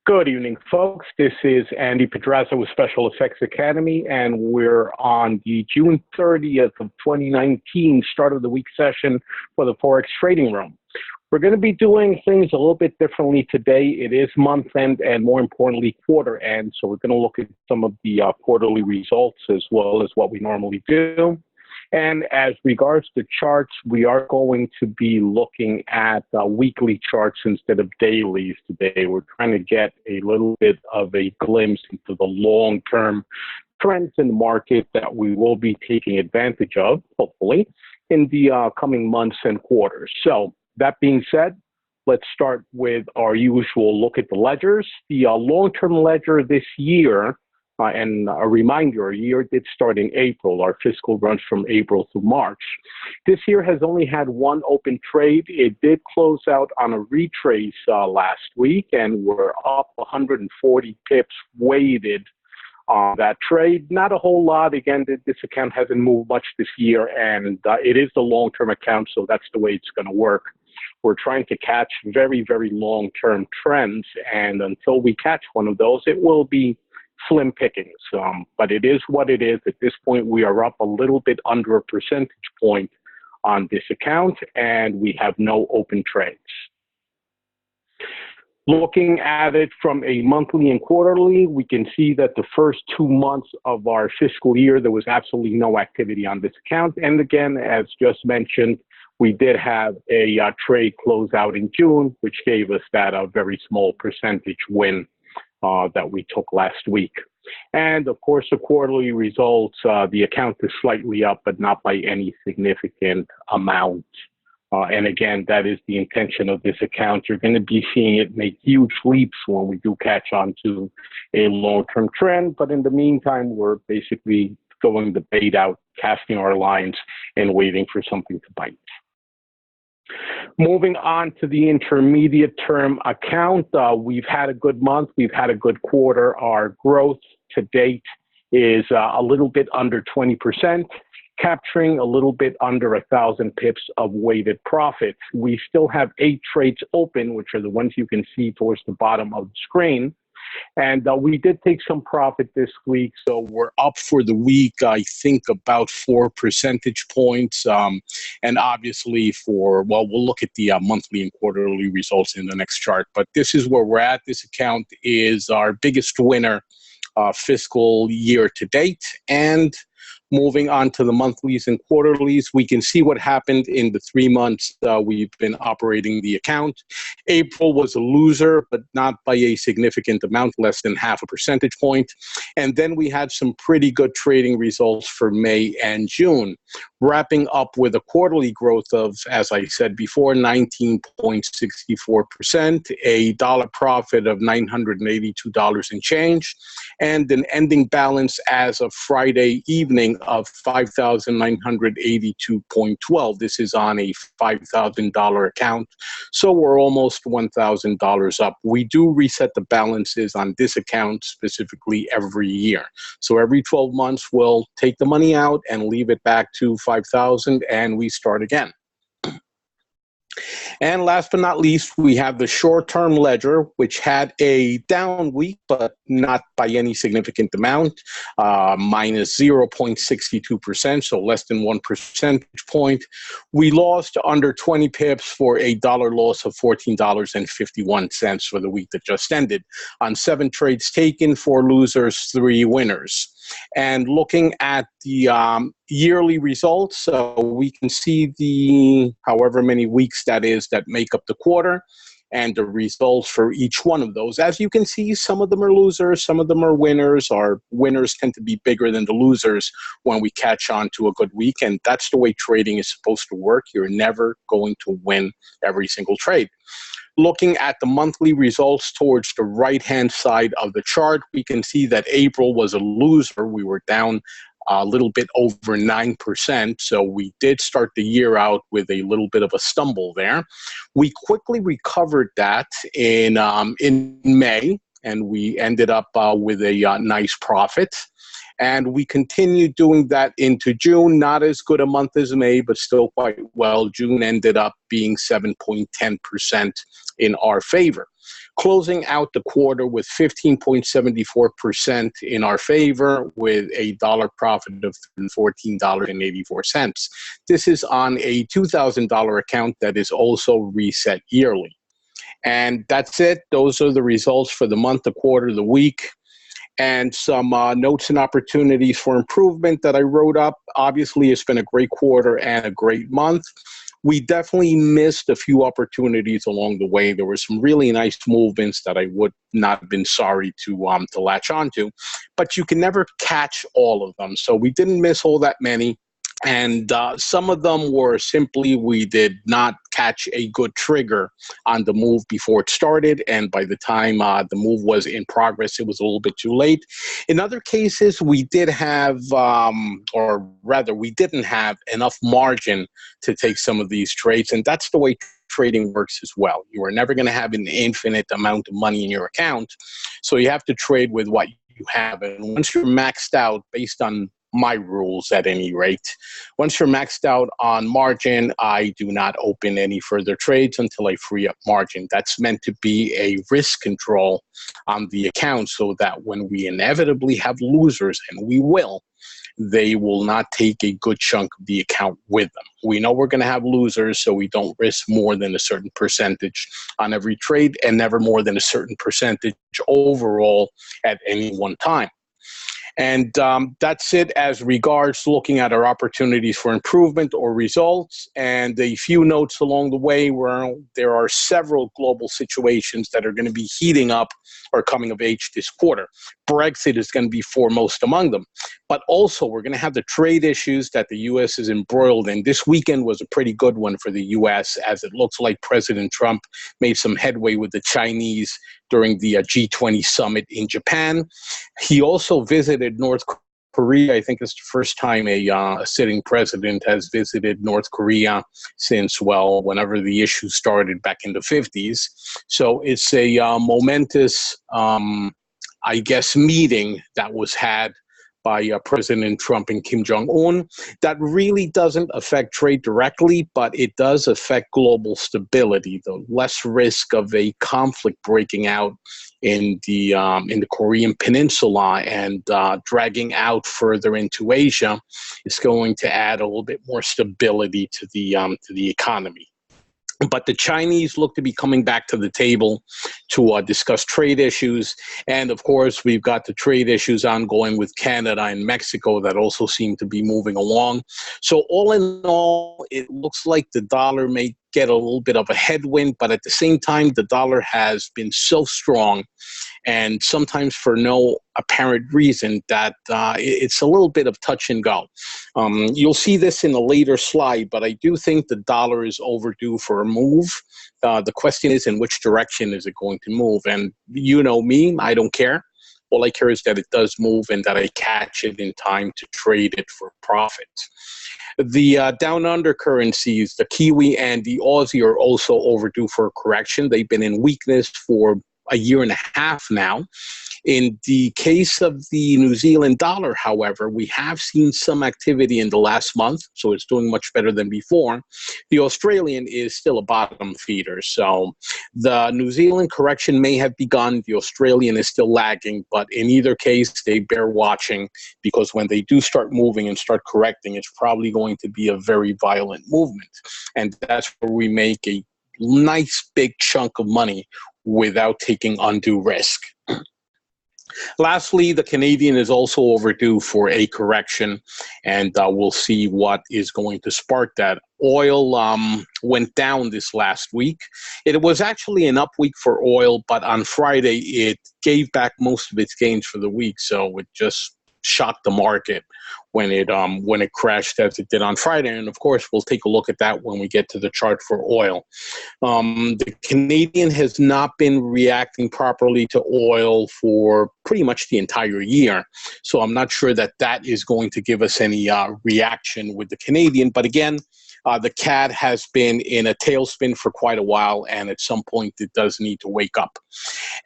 Good evening, folks. This is Andy Pedraza with Special Effects Academy, and we're on the June 30th of 2019 start of the week session for the Forex trading room. We're going to be doing things a little bit differently today. It is month end and, more importantly, quarter end. So we're going to look at some of the quarterly results as well as what we normally do. And as regards to charts, we are going to be looking at weekly charts instead of dailies today. We're trying to get a little bit of a glimpse into the long-term trends in the market that we will be taking advantage of, hopefully, in the coming months and quarters. So that being said, let's start with our usual look at the ledgers. The long-term ledger this year, and a reminder, our year did start in April. Our fiscal runs from April to March. This year has only had one open trade. It did close out on a retrace last week, and we're up 140 pips weighted on that trade. Not a whole lot. Again, this account hasn't moved much this year, and it is the long-term account, so that's the way it's going to work. We're trying to catch very, very long-term trends, and until we catch one of those, it will be slim pickings, but it is what it is. At this point, we are up a little bit under a percentage point on this account, and we have no open trades. Looking at it from a monthly and quarterly, we can see that the first 2 months of our fiscal year, there was absolutely no activity on this account. And again, as just mentioned, we did have a trade close out in June, which gave us that very small percentage win that we took last week. And of course, the quarterly results, the account is slightly up, but not by any significant amount. And again, that is the intention of this account. You're going to be seeing it make huge leaps when we do catch on to a long-term trend. But in the meantime, we're basically going the bait out, casting our lines, and waiting for something to bite. Moving on to the intermediate term account, we've had a good month. We've had a good quarter. Our growth to date is a little bit under 20%, capturing a little bit under 1,000 pips of weighted profit. We still have 8 trades open, which are the ones you can see towards the bottom of the screen. And we did take some profit this week, so we're up for the week, I think, about 4 percentage points. And obviously we'll look at the monthly and quarterly results in the next chart. But this is where we're at. This account is our biggest winner fiscal year to date. And moving on to the monthlies and quarterlies, we can see what happened in the 3 months we've been operating the account. April was a loser, but not by a significant amount, less than half a percentage point. And then we had some pretty good trading results for May and June, wrapping up with a quarterly growth of, as I said before, 19.64%, a dollar profit of $982 and change, and an ending balance as of Friday evening of $5,982.12. This is on a $5,000 account, so we're almost $1,000 up. We do reset the balances on this account specifically every year. So every 12 months, we'll take the money out and leave it back to 5,000, and we start again. And last but not least, we have the short-term ledger, which had a down week, but not by any significant amount, minus 0.62%, so less than 1 percentage point. We lost under 20 pips for a dollar loss of $14.51 for the week that just ended. On 7 trades taken, 4 losers, 3 winners. And looking at the yearly results, we can see the however many weeks that is that make up the quarter and the results for each one of those. As you can see, some of them are losers, some of them are winners. Our winners tend to be bigger than the losers when we catch on to a good week, and that's the way trading is supposed to work. You're never going to win every single trade. Looking at the monthly results towards the right-hand side of the chart, we can see that April was a loser. We were down a little bit over 9%, so we did start the year out with a little bit of a stumble there. We quickly recovered that in May, and we ended up with a nice profit. And we continued doing that into June. Not as good a month as May, but still quite well. June ended up being 7.10% in our favor. Closing out the quarter with 15.74% in our favor, with a dollar profit of $14.84. This is on a $2,000 account that is also reset yearly. And that's it. Those are the results for the month, the quarter, the week, and some notes and opportunities for improvement that I wrote up. Obviously, it's been a great quarter and a great month. We definitely missed a few opportunities along the way. There were some really nice movements that I would not have been sorry to latch onto, but you can never catch all of them. So we didn't miss all that many. And some of them were simply we did not catch a good trigger on the move before it started. And by the time the move was in progress, it was a little bit too late. In other cases, we did have, or rather, we didn't have enough margin to take some of these trades. And that's the way trading works as well. You are never going to have an infinite amount of money in your account. So you have to trade with what you have. And once you're maxed out, based on my rules at any rate, once you're maxed out on margin, I do not open any further trades until I free up margin. That's meant to be a risk control on the account so that when we inevitably have losers, and we will, they will not take a good chunk of the account with them. We know we're going to have losers, so we don't risk more than a certain percentage on every trade and never more than a certain percentage overall at any one time. And that's it as regards looking at our opportunities for improvement or results. And a few notes along the way where there are several global situations that are going to be heating up or coming of age this quarter. Brexit is going to be foremost among them. But also, we're going to have the trade issues that the U.S. is embroiled in. This weekend was a pretty good one for the U.S., as it looks like President Trump made some headway with the Chinese during the G20 summit in Japan. He also visited North Korea. I think it's the first time a sitting president has visited North Korea since, well, whenever the issue started back in the 50s. So it's a momentous, I guess, meeting that was had by President Trump and Kim Jong-un. That really doesn't affect trade directly, but it does affect global stability. The less risk of a conflict breaking out in the Korean Peninsula and dragging out further into Asia is going to add a little bit more stability to the economy. But the Chinese look to be coming back to the table to discuss trade issues. And of course, we've got the trade issues ongoing with Canada and Mexico that also seem to be moving along. So all in all, it looks like the dollar may get a little bit of a headwind, but at the same time, the dollar has been so strong, and sometimes for no apparent reason, that it's a little bit of touch and go. You'll see this in a later slide, but I do think the dollar is overdue for a move. The question is, in which direction is it going to move? And you know me, I don't care. All I care is that it does move and that I catch it in time to trade it for profit. The down under currencies, the Kiwi and the Aussie, are also overdue for a correction. They've been in weakness for a year and a half now. In the case of the New Zealand dollar, however, we have seen some activity in the last month, so it's doing much better than before. The Australian is still a bottom feeder, so the New Zealand correction may have begun. The Australian is still lagging, but in either case, they bear watching, because when they do start moving and start correcting, it's probably going to be a very violent movement. And that's where we make a nice big chunk of money without taking undue risk. Lastly, the Canadian is also overdue for a correction, and we'll see what is going to spark that. Oil went down this last week. It was actually an up week for oil, but on Friday it gave back most of its gains for the week, so it just shocked the market when it crashed as it did on Friday. And of course, we'll take a look at that when we get to the chart for oil. The Canadian has not been reacting properly to oil for pretty much the entire year. So I'm not sure that that is going to give us any reaction with the Canadian. But again, The CAD has been in a tailspin for quite a while, and at some point it does need to wake up.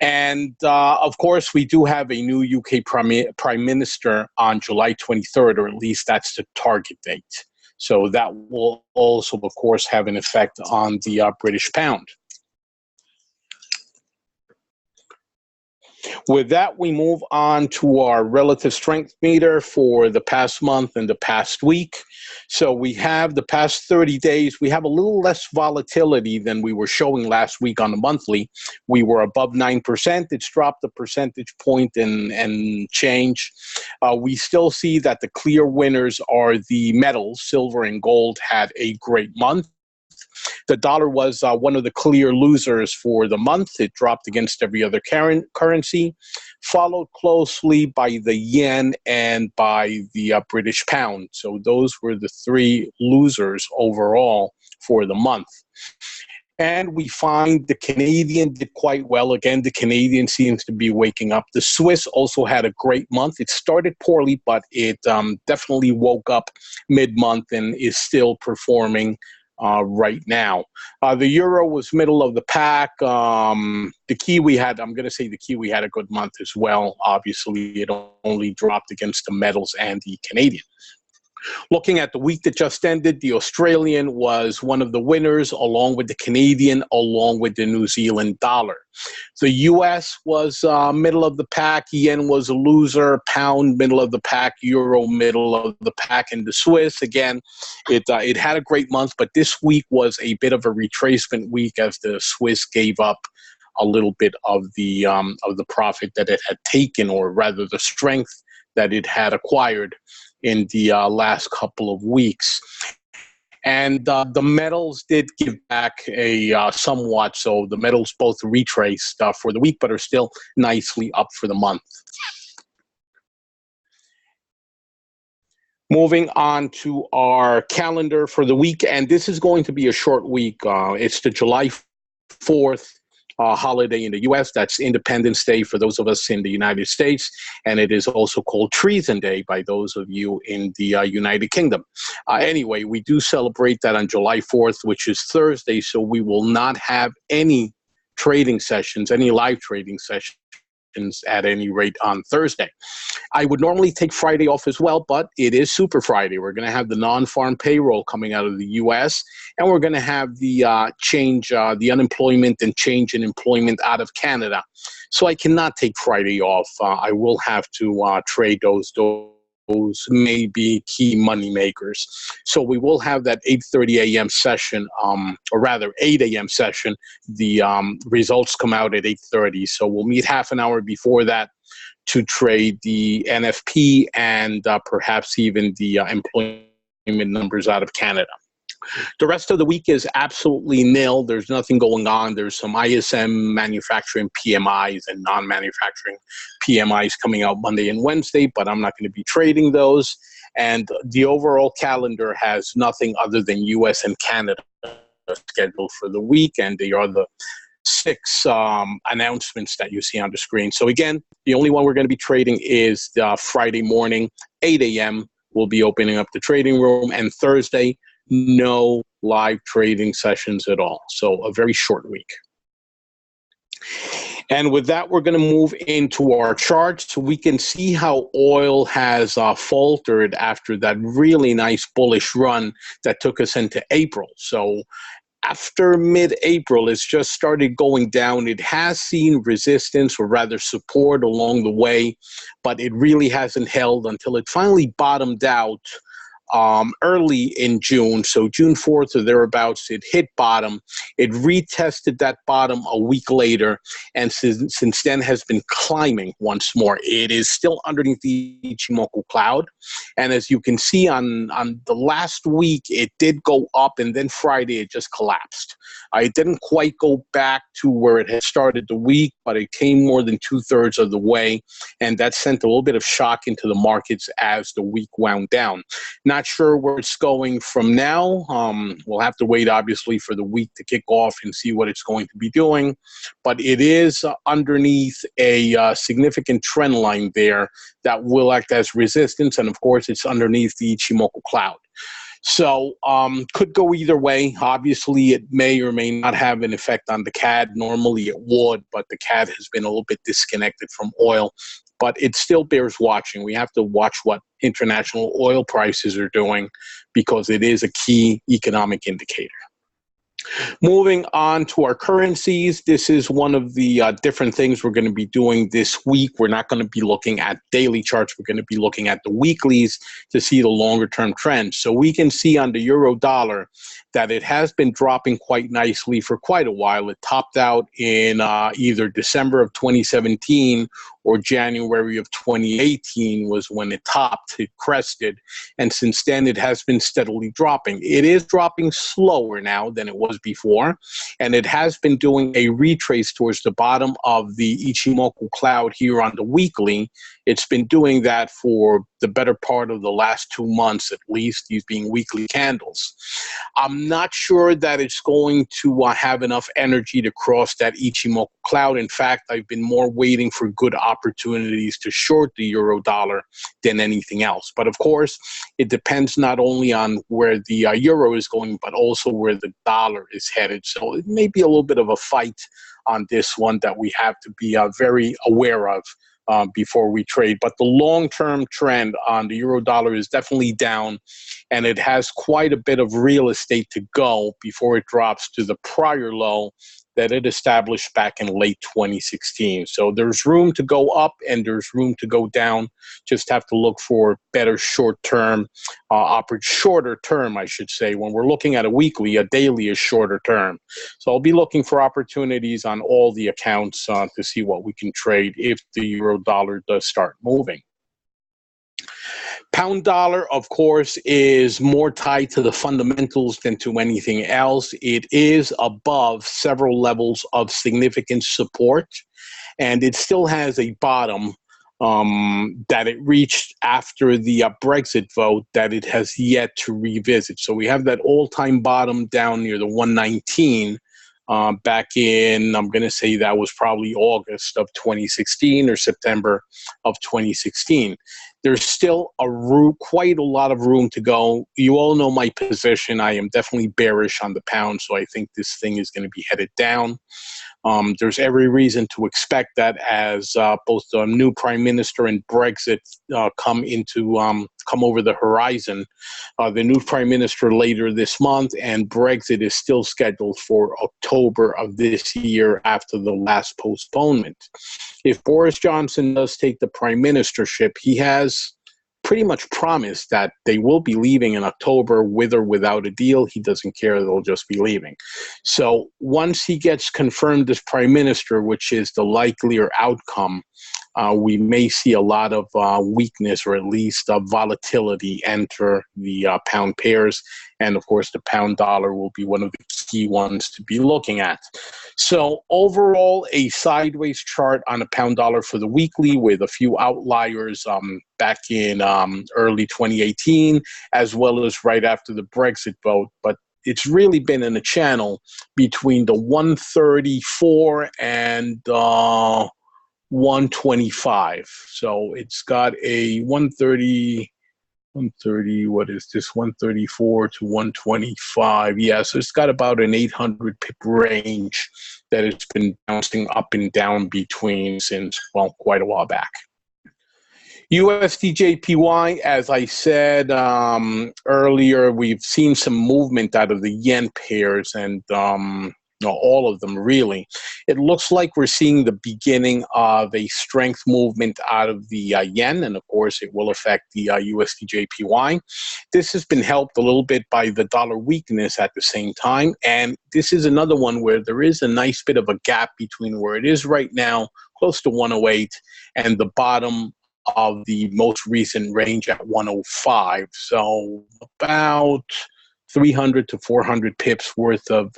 And of course, we do have a new UK Prime Minister on July 23rd, or at least that's the target date. So that will also, of course, have an effect on the British pound. With that, we move on to our relative strength meter for the past month and the past week. So we have the past 30 days, we have a little less volatility than we were showing last week on the monthly. We were above 9%. It's dropped a percentage point and change. We still see that the clear winners are the metals. Silver and gold had a great month. The dollar was one of the clear losers for the month. It dropped against every other currency, followed closely by the yen and by the British pound. So those were the three losers overall for the month. And we find the Canadian did quite well. Again, the Canadian seems to be waking up. The Swiss also had a great month. It started poorly, but it definitely woke up mid-month and is still performing right now. The euro was middle of the pack. The Kiwi had, I'm going to say the Kiwi had a good month as well. Obviously, it only dropped against the metals and the Canadian. Looking at the week that just ended, the Australian was one of the winners, along with the Canadian, along with the New Zealand dollar. The US was middle of the pack, yen was a loser, pound middle of the pack, euro middle of the pack, and the Swiss, again, it had a great month, but this week was a bit of a retracement week as the Swiss gave up a little bit of the profit that it had taken, or rather the strength that it had acquired in the last couple of weeks. And the metals did give back a somewhat, so the metals both retraced for the week, but are still nicely up for the month. Moving on to our calendar for the week, and this is going to be a short week. It's the July 4th holiday in the U.S. That's Independence Day for those of us in the United States, and it is also called Treason Day by those of you in the United Kingdom. Anyway, we do celebrate that on July 4th, which is Thursday, so we will not have any trading sessions, any live trading sessions at any rate on Thursday. I would normally take Friday off as well, but it is Super Friday. We're going to have the non-farm payroll coming out of the U.S., and we're going to have the the unemployment and change in employment out of Canada. So I cannot take Friday off. I will have to trade those may be key money makers. So we will have that 8:30 a.m. session, or rather 8 a.m. session. The results come out at 8:30. So we'll meet half an hour before that to trade the NFP and perhaps even the employment numbers out of Canada. The rest of the week is absolutely nil. There's nothing going on. There's some ISM manufacturing PMIs and non-manufacturing PMIs coming out Monday and Wednesday, but I'm not going to be trading those. And the overall calendar has nothing other than US and Canada scheduled for the week, and they are the 6 announcements that you see on the screen. So again, the only one we're going to be trading is Friday morning, 8 a.m. We'll be opening up the trading room, and Thursday, no live trading sessions at all. So a very short week. And with that, we're going to move into our charts so we can see how oil has faltered after that really nice bullish run that took us into April. So after mid-April, it's just started going down. It has seen resistance, or rather support, along the way, but it really hasn't held until it finally bottomed out early in June. So June 4th or thereabouts, it hit bottom. It retested that bottom a week later, and since then has been climbing once more. It is still underneath the Ichimoku cloud, and as you can see on the last week, it did go up, and then Friday it just collapsed. It didn't quite go back to where it had started the week, but it came more than 2/3 of the way, and that sent a little bit of shock into the markets as the week wound down. Not sure where it's going from now. We'll have to wait, obviously, for the week to kick off and see what it's going to be doing, but it is underneath a significant trend line there that will act as resistance, and of course, it's underneath the Ichimoku cloud. So could go either way. Obviously, it may or may not have an effect on the CAD. Normally it would, but the CAD has been a little bit disconnected from oil. But it still bears watching. We have to watch what international oil prices are doing because it is a key economic indicator. Moving on to our currencies, this is one of the different things we're going to be doing this week. We're not going to be looking at daily charts. We're going to be looking at the weeklies to see the longer term trends. So we can see on the euro dollar that it has been dropping quite nicely for quite a while. It topped out in either December of 2017 or January of 2018 was when it topped, it crested, and since then it has been steadily dropping. It is dropping slower now than it was before, and it has been doing a retrace towards the bottom of the Ichimoku cloud here on the weekly. It's been doing that for the better part of the last 2 months, at least, these being weekly candles. I'm not sure that it's going to have enough energy to cross that Ichimoku cloud. In fact, I've been more waiting for good opportunities to short the euro dollar than anything else. But of course, it depends not only on where the euro is going, but also where the dollar is headed. So it may be a little bit of a fight on this one that we have to be very aware of before we trade. But the long-term trend on the euro dollar is definitely down, and it has quite a bit of real estate to go before it drops to the prior low that it established back in late 2016. So there's room to go up and there's room to go down. Just have to look for better short-term, shorter term, I should say. When we're looking at a weekly, a daily is shorter term. So I'll be looking for opportunities on all the accounts to see what we can trade if the euro dollar does start moving. Pound dollar, of course, is more tied to the fundamentals than to anything else. It is above several levels of significant support, and it still has a bottom that it reached after the Brexit vote that it has yet to revisit. So we have that all-time bottom down near the 119 back in, I'm going to say that was probably August of 2016 or September of 2016. There's still quite a lot of room to go. You all know my position. I am definitely bearish on the pound, so I think this thing is going to be headed down. There's every reason to expect that as both the new prime minister and Brexit come over the horizon. The new prime minister later this month, and Brexit is still scheduled for October of this year after the last postponement. If Boris Johnson does take the prime ministership, he has pretty much promised that they will be leaving in October with or without a deal. He doesn't care. They'll just be leaving. So once he gets confirmed as prime minister, which is the likelier outcome, we may see a lot of weakness or at least volatility enter the pound pairs. And of course, the pound dollar will be one of the key ones to be looking at. So overall, a sideways chart on a pound dollar for the weekly with a few outliers back in early 2018, as well as right after the Brexit vote. But it's really been in a channel between the 134 and 125. So it's got a 130, what is this, 134 to 125. Yeah, so it's got about an 800 pip range that it's been bouncing up and down between since, well, quite a while back. USDJPY, as I said earlier, we've seen some movement out of the yen pairs and all of them really. It looks like we're seeing the beginning of a strength movement out of the yen, and of course it will affect the USDJPY. This has been helped a little bit by the dollar weakness at the same time, and this is another one where there is a nice bit of a gap between where it is right now, close to 108, and the bottom of the most recent range at 105. So about 300 to 400 pips worth of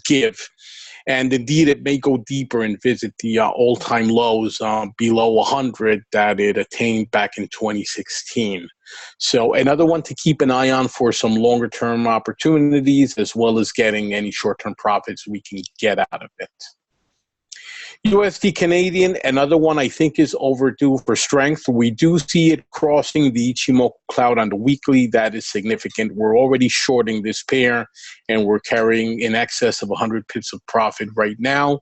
give. And indeed, it may go deeper and visit the all-time lows below 100 that it attained back in 2016. So another one to keep an eye on for some longer-term opportunities, as well as getting any short-term profits we can get out of it. USD Canadian, another one I think is overdue for strength. We do see it crossing the Ichimoku cloud on the weekly. That is significant. We're already shorting this pair, and we're carrying in excess of 100 pips of profit right now.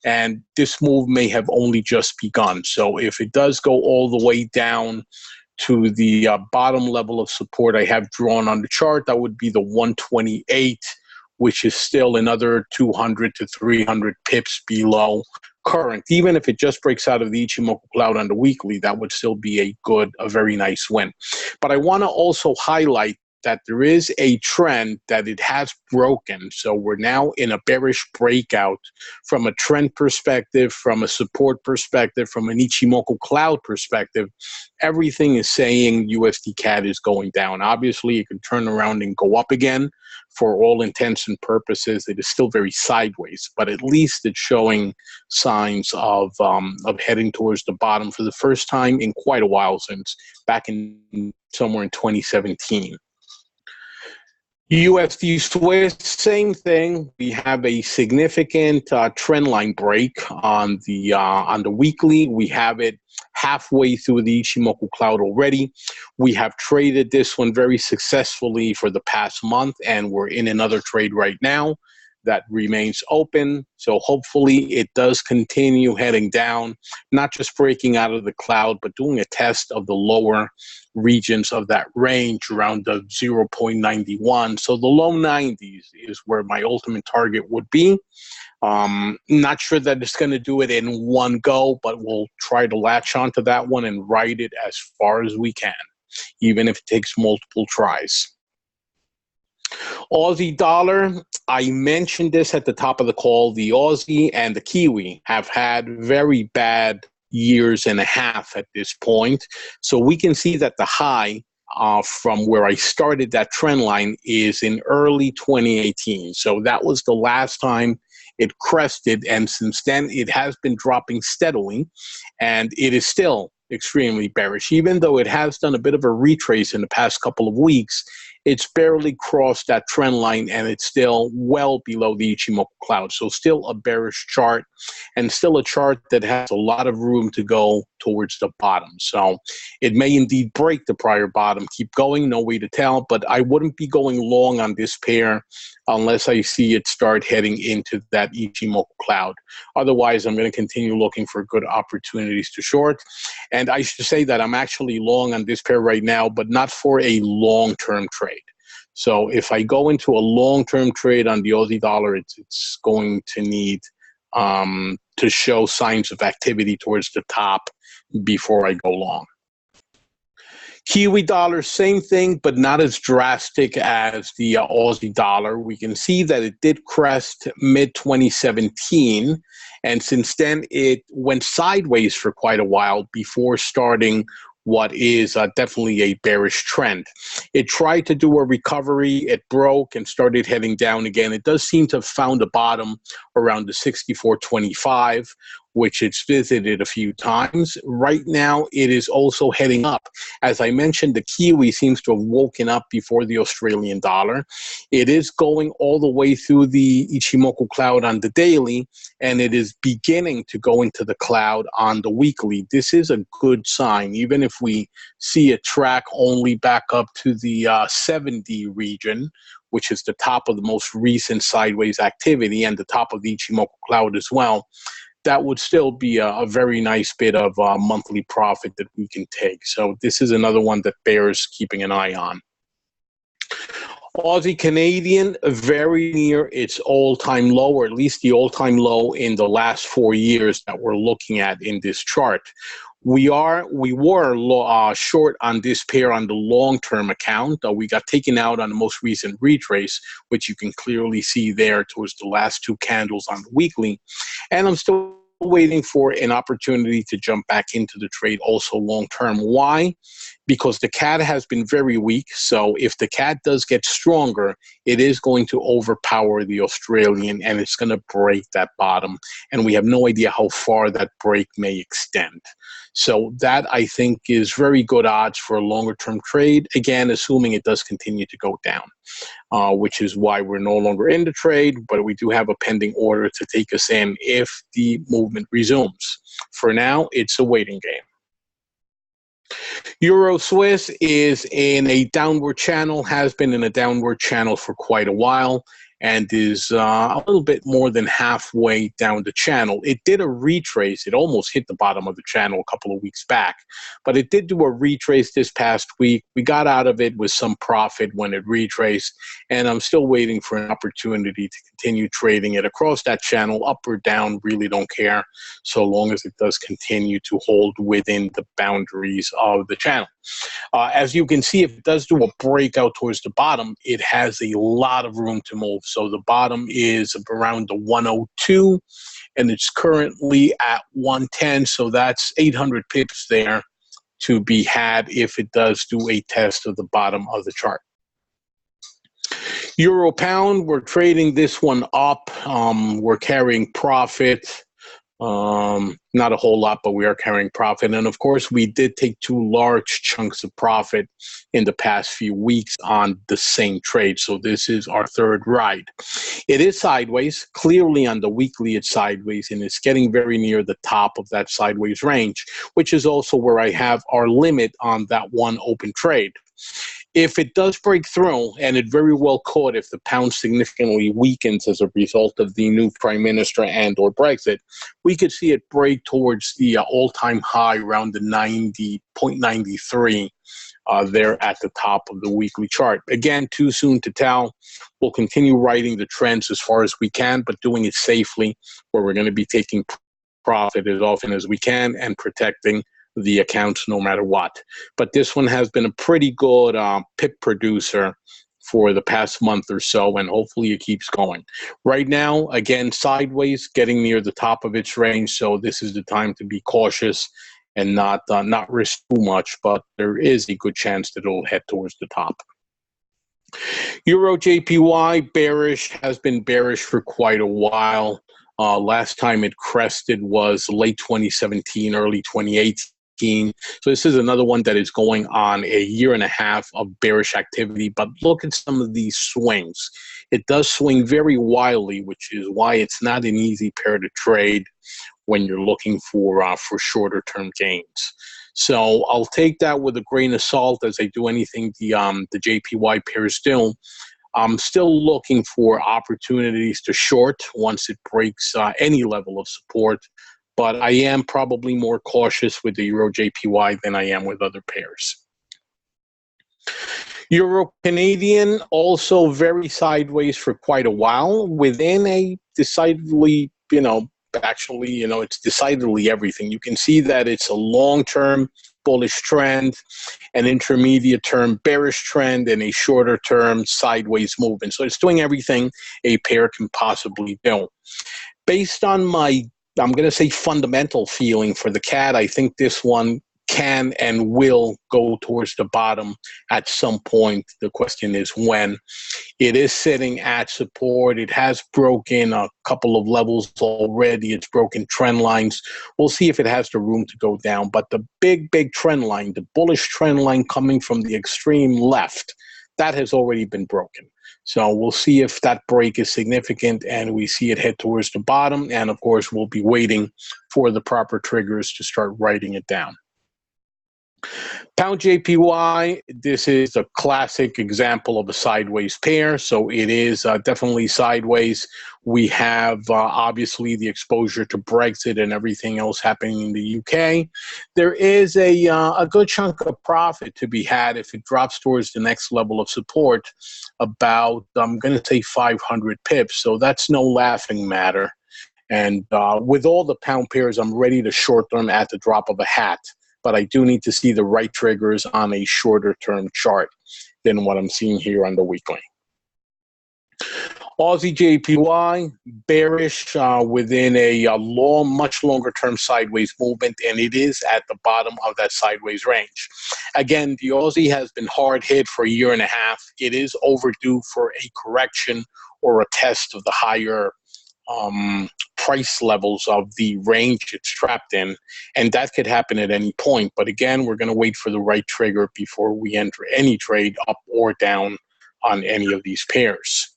And this move may have only just begun. So if it does go all the way down to the bottom level of support I have drawn on the chart, that would be the 128, which is still another 200 to 300 pips below current. Even if it just breaks out of the Ichimoku cloud on the weekly, that would still be a very nice win. But I want to also highlight that there is a trend that it has broken. So we're now in a bearish breakout from a trend perspective, from a support perspective, from an Ichimoku cloud perspective. Everything is saying USDCAD is going down. Obviously, it can turn around and go up again. For all intents and purposes, it is still very sideways, but at least it's showing signs of heading towards the bottom for the first time in quite a while, since back in somewhere in 2017. USD Swiss, same thing. We have a significant trend line break on the weekly. We have it halfway through the Ichimoku cloud already. We have traded this one very successfully for the past month, and we're in another trade right now that remains open. So hopefully it does continue heading down, not just breaking out of the cloud, but doing a test of the lower regions of that range around the 0.91. So the low 90s is where my ultimate target would be. Not sure that it's going to do it in one go, but we'll try to latch onto that one and ride it as far as we can, even if it takes multiple tries. Aussie dollar, I mentioned this at the top of the call. The Aussie and the Kiwi have had very bad years and a half at this point. So we can see that the high from where I started that trend line is in early 2018. So that was the last time it crested, and since then it has been dropping steadily, and it is still extremely bearish. Even though it has done a bit of a retrace in the past couple of weeks, it's barely crossed that trend line, and it's still well below the Ichimoku cloud. So still a bearish chart, and still a chart that has a lot of room to go towards the bottom. So it may indeed break the prior bottom, keep going, no way to tell, but I wouldn't be going long on this pair unless I see it start heading into that Ichimoku cloud. Otherwise, I'm going to continue looking for good opportunities to short. And I should say that I'm actually long on this pair right now, but not for a long-term trade. So if I go into a long-term trade on the Aussie dollar, it's going to need to show signs of activity towards the top before I go long. Kiwi dollar, same thing, but not as drastic as the Aussie dollar. We can see that it did crest mid-2017, and since then it went sideways for quite a while before starting what is definitely a bearish trend. It tried to do a recovery, it broke and started heading down again. It does seem to have found a bottom around the 64.25, which it's visited a few times. Right now, it is also heading up. As I mentioned, the Kiwi seems to have woken up before the Australian dollar. It is going all the way through the Ichimoku cloud on the daily, and it is beginning to go into the cloud on the weekly. This is a good sign, even if we see it track only back up to the 70 region, which is the top of the most recent sideways activity and the top of the Ichimoku cloud as well. That would still be a very nice bit of monthly profit that we can take. So this is another one that bears keeping an eye on. Aussie Canadian, very near its all-time low, or at least the all-time low in the last 4 years that we're looking at in this chart. We were short on this pair on the long-term account. We got taken out on the most recent retrace, which you can clearly see there towards the last two candles on the weekly. And I'm still waiting for an opportunity to jump back into the trade also long-term. Why? Because the CAD has been very weak. So if the CAD does get stronger, it is going to overpower the Australian, and it's going to break that bottom. And we have no idea how far that break may extend. So that, I think, is very good odds for a longer-term trade, again, assuming it does continue to go down. which is why we're no longer in the trade, but we do have a pending order to take us in if the movement resumes. For now, it's a waiting game. Euro Swiss is in a downward channel, has been in a downward channel for quite a while, and is a little bit more than halfway down the channel. It did a retrace. It almost hit the bottom of the channel a couple of weeks back, but it did do a retrace this past week. We got out of it with some profit when it retraced, and I'm still waiting for an opportunity to continue trading it across that channel, up or down, really don't care, so long as it does continue to hold within the boundaries of the channel. As you can see, if it does do a breakout towards the bottom, it has a lot of room to move. So the bottom is around the 102, and it's currently at 110. So that's 800 pips there to be had if it does do a test of the bottom of the chart. Euro pound, we're trading this one up. We're carrying profit. Not a whole lot, but we are carrying profit. And of course, we did take 2 large chunks of profit in the past few weeks on the same trade. So this is our third ride. It is sideways. Clearly on the weekly, it's sideways, and it's getting very near the top of that sideways range, which is also where I have our limit on that one open trade. If it does break through, and it very well could if the pound significantly weakens as a result of the new prime minister and or Brexit, we could see it break towards the all-time high around the 90.93 there at the top of the weekly chart. Again, too soon to tell. We'll continue riding the trends as far as we can, but doing it safely, where we're going to be taking profit as often as we can and protecting the accounts no matter what. But this one has been a pretty good pip producer for the past month or so, and hopefully it keeps going. Right now, again, sideways, getting near the top of its range, so this is the time to be cautious and not risk too much, but there is a good chance that it'll head towards the top. EURJPY, bearish, has been bearish for quite a while. Last time it crested was late 2017, early 2018. So this is another one that is going on a year and a half of bearish activity, but look at some of these swings. It does swing very wildly, which is why it's not an easy pair to trade when you're looking for shorter term gains. So I'll take that with a grain of salt, as I do anything the JPY pairs do. I'm still looking for opportunities to short once it breaks any level of support, but I am probably more cautious with the EURJPY than I am with other pairs. Euro Canadian, also very sideways for quite a while, within a decidedly, it's decidedly everything. You can see that it's a long-term bullish trend, an intermediate term bearish trend, and a shorter term sideways movement. So it's doing everything a pair can possibly do. Based on my, I'm going to say, fundamental feeling for the CAD, I think this one can and will go towards the bottom at some point. The question is when. It is sitting at support. It has broken a couple of levels already. It's broken trend lines. We'll see if it has the room to go down. But the big trend line, the bullish trend line coming from the extreme left, that has already been broken. So we'll see if that break is significant and we see it head towards the bottom. And of course, we'll be waiting for the proper triggers to start writing it down. Pound JPY, this is a classic example of a sideways pair. So it is definitely sideways. We have obviously the exposure to Brexit and everything else happening in the UK. There is a good chunk of profit to be had if it drops towards the next level of support, about, I'm going to say 500 pips. So that's no laughing matter. And with all the pound pairs, I'm ready to short them at the drop of a hat. But I do need to see the right triggers on a shorter term chart than what I'm seeing here on the weekly. Aussie JPY, bearish within a much longer term sideways movement, and it is at the bottom of that sideways range. Again, the Aussie has been hard hit for a year and a half. It is overdue for a correction or a test of the higher price levels of the range it's trapped in, and that could happen at any point. But again, we're going to wait for the right trigger before we enter any trade up or down on any of these pairs.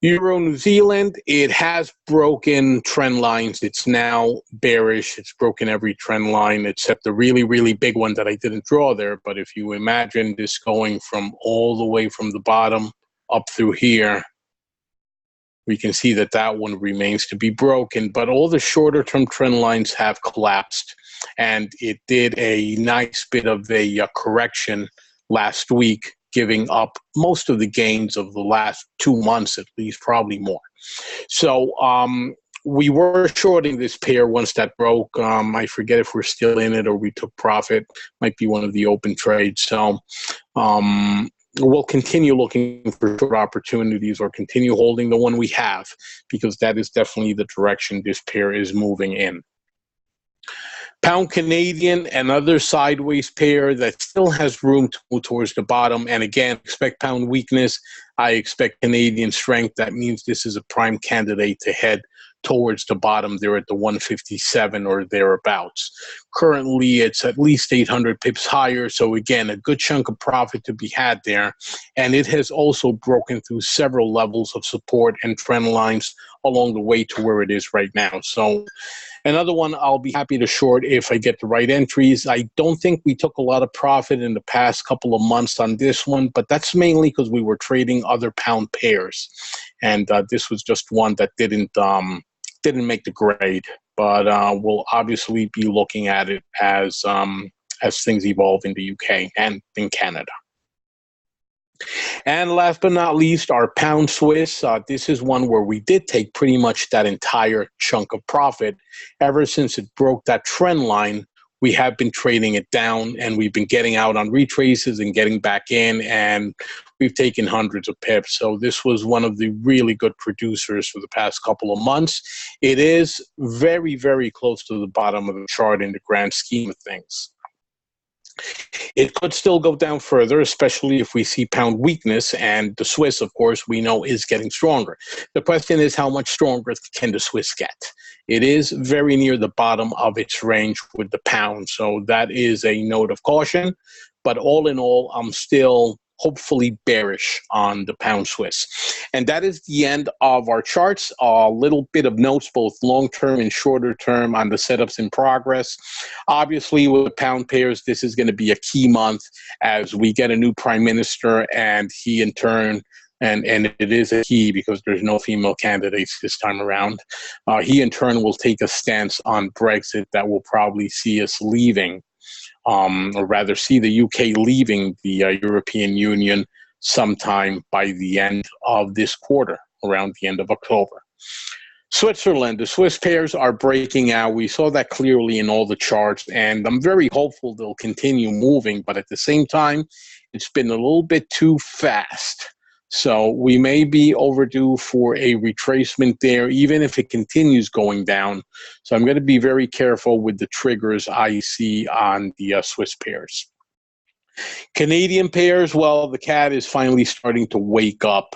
Euro New Zealand, it has broken trend lines. It's now bearish. It's broken every trend line except the really, really big one that I didn't draw there. But if you imagine this going from all the way from the bottom up through here, we can see that that one remains to be broken. But all the shorter term trend lines have collapsed. And it did a nice bit of a correction last week, giving up most of the gains of the last 2 months, at least, probably more. So we were shorting this pair once that broke. I forget if we're still in it or we took profit. Might be one of the open trades. So we'll continue looking for short opportunities or continue holding the one we have, because that is definitely the direction this pair is moving in. Pound Canadian, another sideways pair that still has room to move towards the bottom. And again, expect pound weakness. I expect Canadian strength. That means this is a prime candidate to head towards the bottom. They're at the 157 or thereabouts. Currently, it's at least 800 pips higher. So again, a good chunk of profit to be had there. And it has also broken through several levels of support and trend lines along the way to where it is right now. So another one I'll be happy to short if I get the right entries. I don't think we took a lot of profit in the past couple of months on this one, but that's mainly because we were trading other pound pairs. And this was just one that didn't make the grade. But we'll obviously be looking at it as things evolve in the UK and in Canada. And last but not least, our pound Swiss. This is one where we did take pretty much that entire chunk of profit. Ever since it broke that trend line, we have been trading it down, and we've been getting out on retraces and getting back in, and we've taken hundreds of pips. So this was one of the really good producers for the past couple of months. It is very, very close to the bottom of the chart in the grand scheme of things. It could still go down further, especially if we see pound weakness, and the Swiss, of course, we know is getting stronger. The question is, how much stronger can the Swiss get? It is very near the bottom of its range with the pound, so that is a note of caution. But all in all, I'm still hopefully bearish on the pound Swiss. And that is the end of our charts. A little bit of notes, both long-term and shorter term, on the setups in progress. Obviously, with the pound pairs, this is going to be a key month as we get a new prime minister, and he in turn, and it is a key because there's no female candidates this time around, he in turn will take a stance on Brexit that will probably see us leaving, or rather see the UK leaving the European Union sometime by the end of this quarter, around the end of October. Switzerland, the Swiss pairs are breaking out. We saw that clearly in all the charts, and I'm very hopeful they'll continue moving, but at the same time, it's been a little bit too fast. So we may be overdue for a retracement there, even if it continues going down. So I'm going to be very careful with the triggers I see on the Swiss pairs. Canadian pairs, well, the CAD is finally starting to wake up.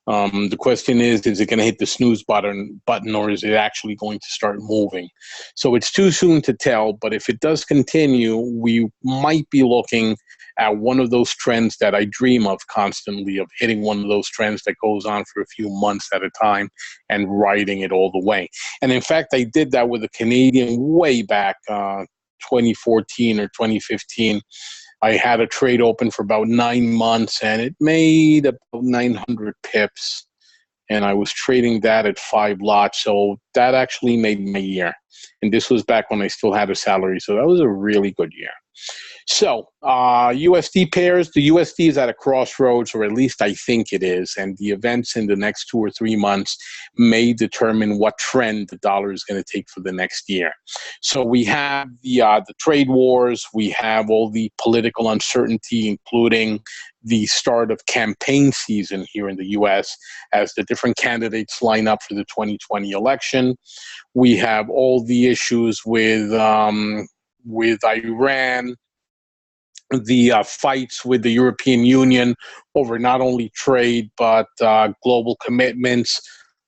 The question is it going to hit the snooze button, or is it actually going to start moving? So it's too soon to tell, but if it does continue, we might be looking at one of those trends that I dream of constantly, of hitting one of those trends that goes on for a few months at a time and riding it all the way. And in fact, I did that with a Canadian way back 2014 or 2015. I had a trade open for about 9 months, and it made about 900 pips. And I was trading that at 5 lots. So that actually made my year. And this was back when I still had a salary. So that was a really good year. So USD pairs, the USD is at a crossroads, or at least I think it is. And the events in the next 2 or 3 months may determine what trend the dollar is going to take for the next year. So we have the trade wars. We have all the political uncertainty, including the start of campaign season here in the U.S. as the different candidates line up for the 2020 election. We have all the issues with Iran, the fights with the European Union over not only trade, but global commitments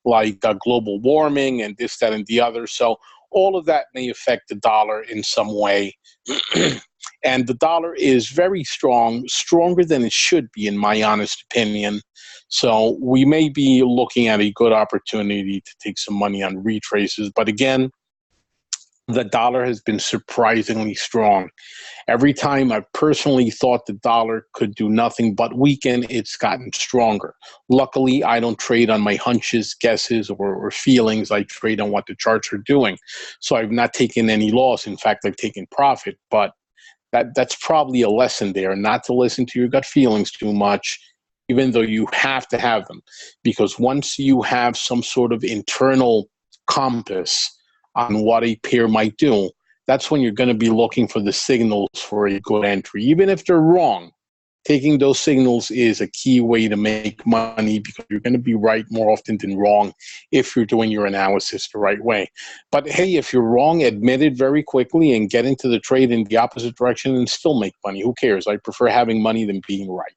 like global warming and this, that, and the other. So all of that may affect the dollar in some way. And the dollar is very strong, stronger than it should be, in my honest opinion. So we may be looking at a good opportunity to take some money on retraces. But again, the dollar has been surprisingly strong. Every time I personally thought the dollar could do nothing but weaken, it's gotten stronger. Luckily, I don't trade on my hunches, guesses, or feelings. I trade on what the charts are doing. So I've not taken any loss. In fact, I've taken profit. But that's probably a lesson there, not to listen to your gut feelings too much, even though you have to have them. Because once you have some sort of internal compass on what a pair might do, that's when you're going to be looking for the signals for a good entry. Even if they're wrong, taking those signals is a key way to make money, because you're going to be right more often than wrong if you're doing your analysis the right way. But hey, if you're wrong, admit it very quickly and get into the trade in the opposite direction and still make money. Who cares? I prefer having money than being right.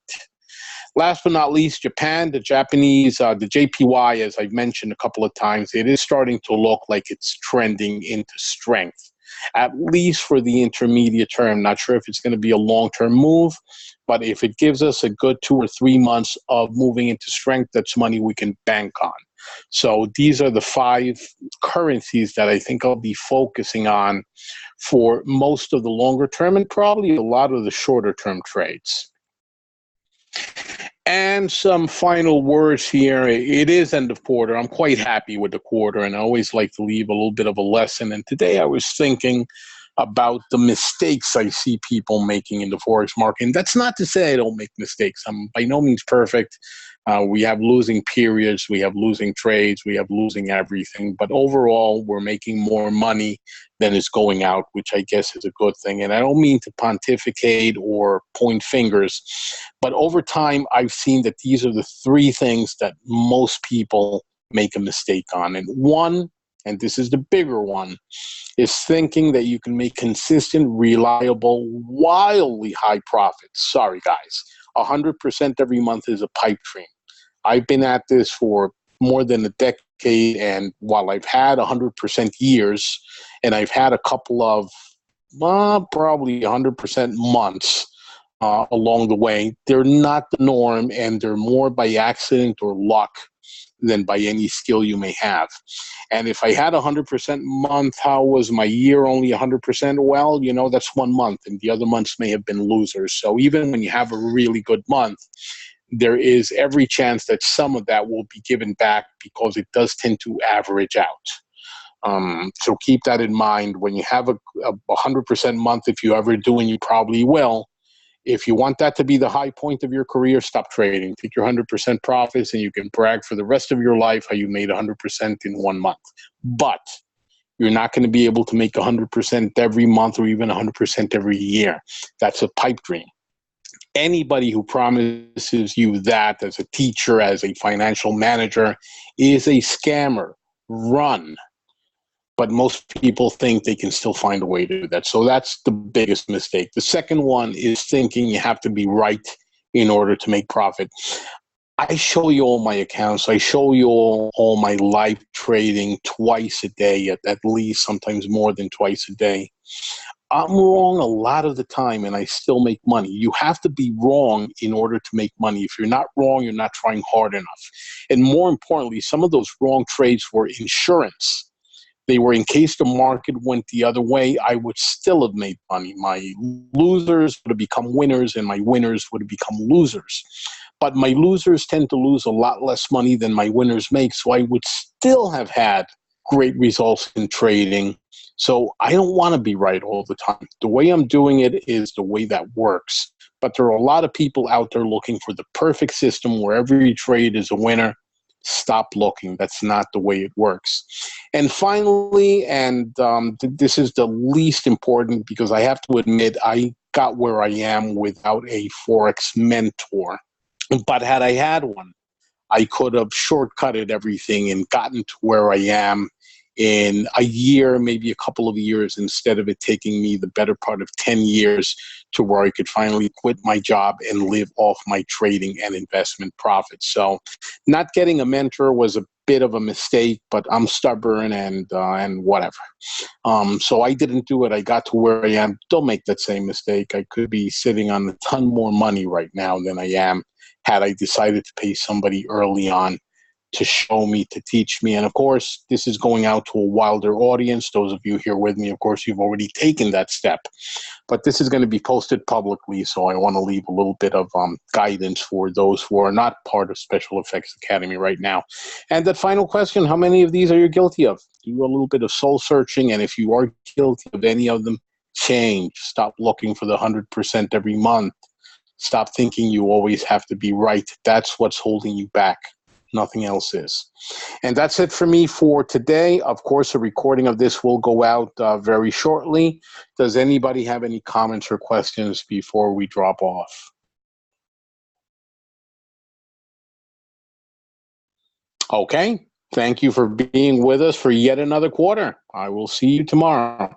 Last but not least, Japan, the Japanese, the JPY, as I've mentioned a couple of times, it is starting to look like it's trending into strength, at least for the intermediate term. Not sure if it's going to be a long-term move, but if it gives us a good 2 or 3 months of moving into strength, that's money we can bank on. So these are the 5 currencies that I think I'll be focusing on for most of the longer term and probably a lot of the shorter term trades. And some final words here. It is end of quarter. I'm quite happy with the quarter, and I always like to leave a little bit of a lesson. And today I was thinking about the mistakes I see people making in the Forex market. And that's not to say I don't make mistakes. I'm by no means perfect. We have losing periods, we have losing trades, we have losing everything. But overall, we're making more money than is going out, which I guess is a good thing. And I don't mean to pontificate or point fingers, but over time, I've seen that these are the 3 things that most people make a mistake on. And one, and this is the bigger one, is thinking that you can make consistent, reliable, wildly high profits. Sorry, guys. 100% every month is a pipe dream. I've been at this for more than a decade, and while I've had 100% years, and I've had a couple of probably 100% months along the way, they're not the norm, and they're more by accident or luck than by any skill you may have. And if I had 100% month, how was my year only 100%? Well, you know, that's 1 month, and the other months may have been losers. So even when you have a really good month, there is every chance that some of that will be given back, because it does tend to average out. So keep that in mind. When you have a 100% month, if you ever do, and you probably will, if you want that to be the high point of your career, stop trading. Take your 100% profits, and you can brag for the rest of your life how you made 100% in 1 month. But you're not going to be able to make 100% every month or even 100% every year. That's a pipe dream. Anybody who promises you that as a teacher, as a financial manager, is a scammer. Run. But most people think they can still find a way to do that. So that's the biggest mistake. The second one is thinking you have to be right in order to make profit. I show you all my accounts. I show you all my live trading twice a day, at least, sometimes more than twice a day. I'm wrong a lot of the time, and I still make money. You have to be wrong in order to make money. If you're not wrong, you're not trying hard enough. And more importantly, some of those wrong trades were insurance. They were in case the market went the other way, I would still have made money. My losers would have become winners, and my winners would have become losers. But my losers tend to lose a lot less money than my winners make, so I would still have had great results in trading. So I don't want to be right all the time. The way I'm doing it is the way that works. But there are a lot of people out there looking for the perfect system where every trade is a winner. Stop looking. That's not the way it works. And finally, and this is the least important, because I have to admit I got where I am without a Forex mentor. But had I had one, I could have shortcutted everything and gotten to where I am in a year, maybe a couple of years, instead of it taking me the better part of 10 years to where I could finally quit my job and live off my trading and investment profits. So not getting a mentor was a bit of a mistake, but I'm stubborn and whatever. So I didn't do it. I got to where I am. Don't make that same mistake. I could be sitting on a ton more money right now than I am had I decided to pay somebody early on to show me, to teach me. And of course, this is going out to a wilder audience. Those of you here with me, of course, you've already taken that step. But this is going to be posted publicly, so I want to leave a little bit of guidance for those who are not part of Special Effects Academy right now. And that final question, how many of these are you guilty of? Do a little bit of soul searching, and if you are guilty of any of them, change. Stop looking for the 100% every month. Stop thinking you always have to be right. That's what's holding you back. Nothing else is. And that's it for me for today. Of course, a recording of this will go out very shortly. Does anybody have any comments or questions before we drop off? Okay. Thank you for being with us for yet another quarter. I will see you tomorrow.